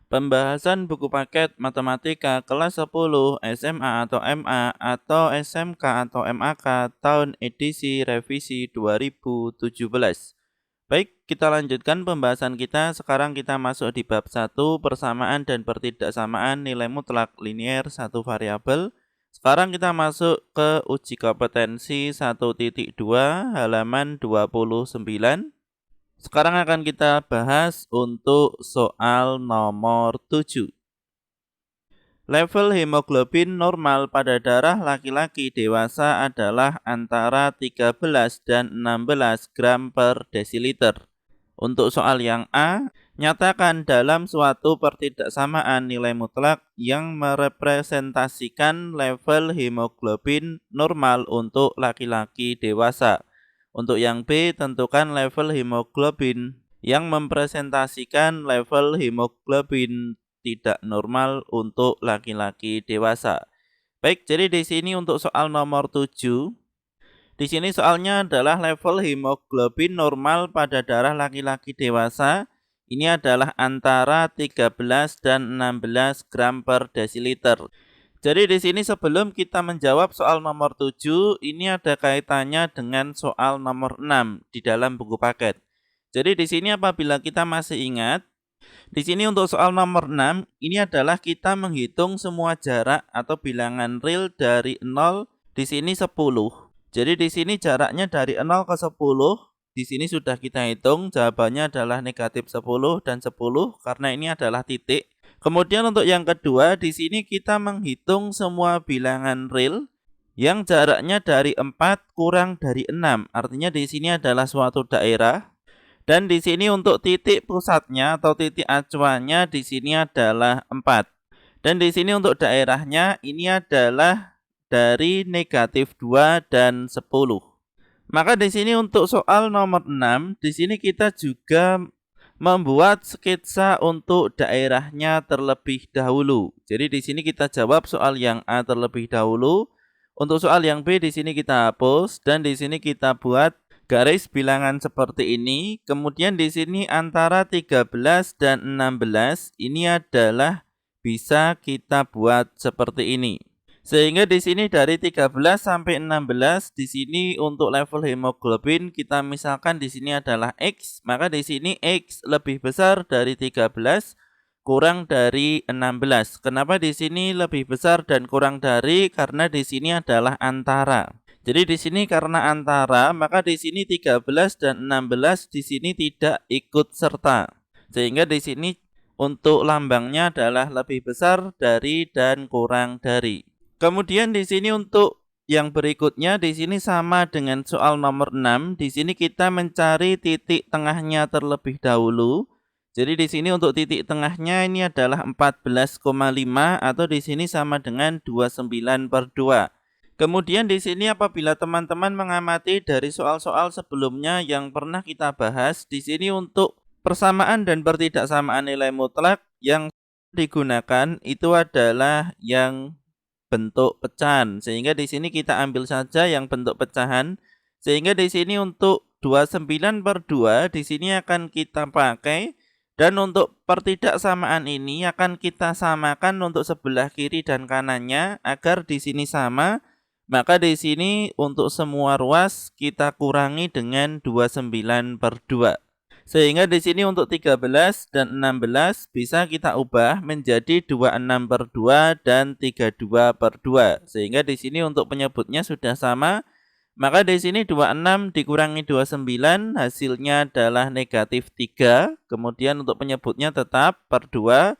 Pembahasan buku paket matematika kelas 10 SMA atau MA atau SMK atau MAK tahun edisi revisi 2017. Baik, kita lanjutkan pembahasan kita. Sekarang kita masuk di bab 1, persamaan dan pertidaksamaan nilai mutlak linier satu variabel. Sekarang kita masuk ke uji kompetensi 1.2 halaman 29. Sekarang akan kita bahas untuk soal nomor 7. Level hemoglobin normal pada darah laki-laki dewasa adalah antara 13 dan 16 gram per desiliter. Untuk soal yang A, nyatakan dalam suatu pertidaksamaan nilai mutlak yang merepresentasikan level hemoglobin normal untuk laki-laki dewasa. Untuk yang B, tentukan level hemoglobin yang mempresentasikan level hemoglobin tidak normal untuk laki-laki dewasa. Baik, jadi di sini untuk soal nomor 7, di sini soalnya adalah level hemoglobin normal pada darah laki-laki dewasa. Ini adalah antara 13 dan 16 gram per desiliter. Jadi di sini sebelum kita menjawab soal nomor 7, ini ada kaitannya dengan soal nomor 6 di dalam buku paket. Jadi di sini apabila kita masih ingat, di sini untuk soal nomor 6, ini adalah kita menghitung semua jarak atau bilangan real dari 0, di sini 10. Jadi di sini jaraknya dari 0 ke 10, di sini sudah kita hitung, jawabannya adalah negatif 10 dan 10 karena ini adalah titik. Kemudian untuk yang kedua, di sini kita menghitung semua bilangan real yang jaraknya dari 4 kurang dari 6. Artinya di sini adalah suatu daerah. Dan di sini untuk titik pusatnya atau titik acuannya di sini adalah 4. Dan di sini untuk daerahnya ini adalah dari negatif 2 dan 10. Maka di sini untuk soal nomor 6, di sini kita juga membuat sketsa untuk daerahnya terlebih dahulu. Jadi di sini kita jawab soal yang A terlebih dahulu. Untuk soal yang B di sini kita hapus dan di sini kita buat garis bilangan seperti ini. Kemudian di sini antara 13 dan 16 ini adalah bisa kita buat seperti ini. Sehingga di sini dari 13 sampai 16 di sini untuk level hemoglobin kita misalkan di sini adalah X, maka di sini X lebih besar dari 13 kurang dari 16. Kenapa di sini lebih besar dan kurang dari? Karena di sini adalah antara. Jadi di sini karena antara, maka di sini 13 dan 16 di sini tidak ikut serta. Sehingga di sini untuk lambangnya adalah lebih besar dari dan kurang dari. Kemudian di sini untuk yang berikutnya di sini sama dengan soal nomor 6. Di sini kita mencari titik tengahnya terlebih dahulu. Jadi di sini untuk titik tengahnya ini adalah 14,5 atau di sini sama dengan 29/2. Kemudian di sini apabila teman-teman mengamati dari soal-soal sebelumnya yang pernah kita bahas, di sini untuk persamaan dan pertidaksamaan nilai mutlak yang digunakan itu adalah yang bentuk pecahan. Sehingga di sini kita ambil saja yang bentuk pecahan. Sehingga di sini untuk 29/2 di sini akan kita pakai. Dan untuk pertidaksamaan ini akan kita samakan untuk sebelah kiri dan kanannya agar di sini sama. Maka di sini untuk semua ruas kita kurangi dengan 29/2. Sehingga di sini untuk 13 dan 16 bisa kita ubah menjadi 26/2 dan 32/2. Sehingga di sini untuk penyebutnya sudah sama. Maka di sini 26 dikurangi 29 hasilnya adalah negatif 3. Kemudian untuk penyebutnya tetap per 2.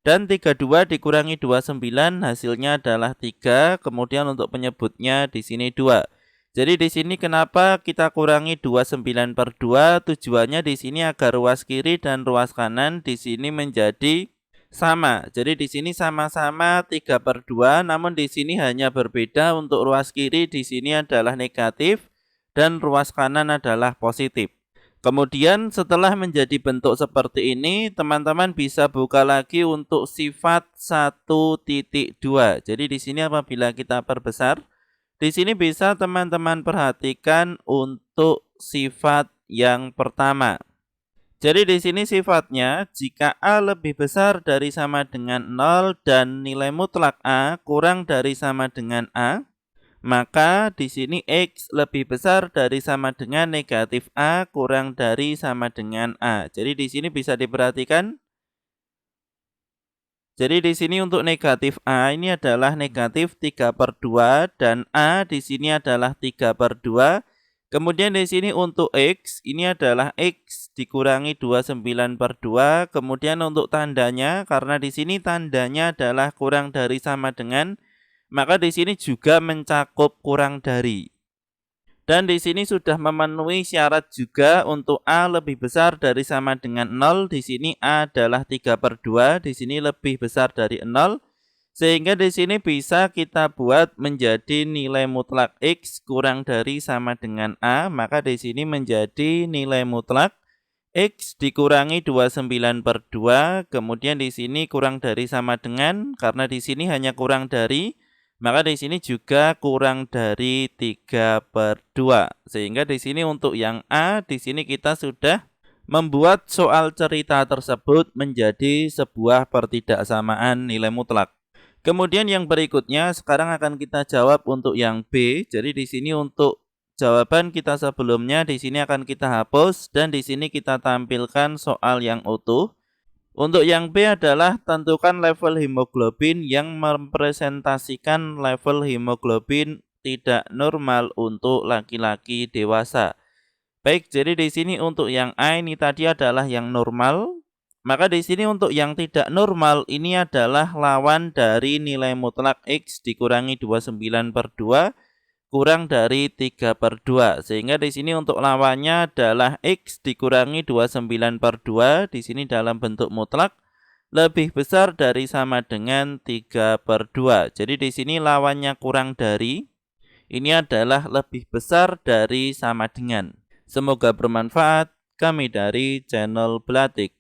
Dan 32 dikurangi 29 hasilnya adalah 3. Kemudian untuk penyebutnya di sini 2. Jadi di sini kenapa kita kurangi 29/2? Tujuannya di sini agar ruas kiri dan ruas kanan di sini menjadi sama. Jadi di sini sama-sama 3/2, namun di sini hanya berbeda untuk ruas kiri di sini adalah negatif dan ruas kanan adalah positif. Kemudian setelah menjadi bentuk seperti ini, teman-teman bisa buka lagi untuk sifat 1.2. Jadi di sini apabila kita perbesar, di sini bisa teman-teman perhatikan untuk sifat yang pertama. Jadi di sini sifatnya jika A lebih besar dari sama dengan 0 dan nilai mutlak A kurang dari sama dengan A, maka di sini X lebih besar dari sama dengan negatif A kurang dari sama dengan A. Jadi di sini bisa diperhatikan. Jadi di sini untuk negatif A ini adalah negatif 3/2 dan A di sini adalah 3/2. Kemudian di sini untuk X ini adalah X dikurangi 29/2. Kemudian untuk tandanya karena di sini tandanya adalah kurang dari sama dengan, maka di sini juga mencakup kurang dari. Dan di sini sudah memenuhi syarat juga untuk A lebih besar dari sama dengan 0. Di sini A adalah 3/2, di sini lebih besar dari 0. Sehingga di sini bisa kita buat menjadi nilai mutlak X kurang dari sama dengan A. Maka di sini menjadi nilai mutlak X dikurangi 29/2. Kemudian di sini kurang dari sama dengan, karena di sini hanya kurang dari, maka di sini juga kurang dari 3/2. Sehingga di sini untuk yang A, di sini kita sudah membuat soal cerita tersebut menjadi sebuah pertidaksamaan nilai mutlak. Kemudian yang berikutnya sekarang akan kita jawab untuk yang B. Jadi di sini untuk jawaban kita sebelumnya di sini akan kita hapus dan di sini kita tampilkan soal yang utuh. Untuk yang B adalah tentukan level hemoglobin yang merepresentasikan level hemoglobin tidak normal untuk laki-laki dewasa. Baik, jadi di sini untuk yang A ini tadi adalah yang normal. Maka di sini untuk yang tidak normal ini adalah lawan dari nilai mutlak X dikurangi 29/2 kurang dari 3/2. Sehingga di sini untuk lawannya adalah X dikurangi 29/2, di sini dalam bentuk mutlak lebih besar dari sama dengan 3/2. Jadi di sini lawannya kurang dari, ini adalah lebih besar dari sama dengan. Semoga bermanfaat. Kami dari channel Belatik.